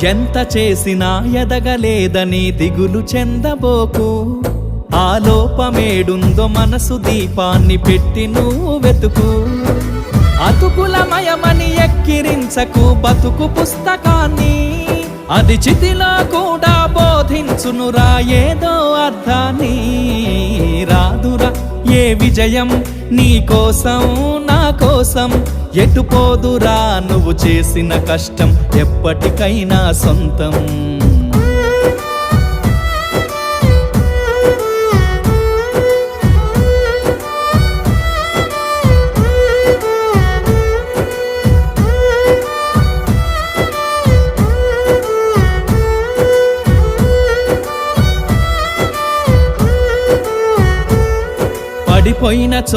ఎంత చేసినా ఎదగలేదని దిగులు చెందబోకు. ఆ లోపమేడుందో మనసు దీపాన్ని పెట్టి నువ్వు వెతుకు. అతుకులమయమని ఎక్కిరించకు బతుకు పుస్తకాన్ని, అది చితిలో కూడా బోధించునురా ఏదో అర్థాన్ని. రాదురా ఏ విజయం నీ కోసం నా కోసం, ఎటుపోదురా నువ్వు చేసిన కష్టం ఎప్పటికైనా సొంతం. పడిపోయిన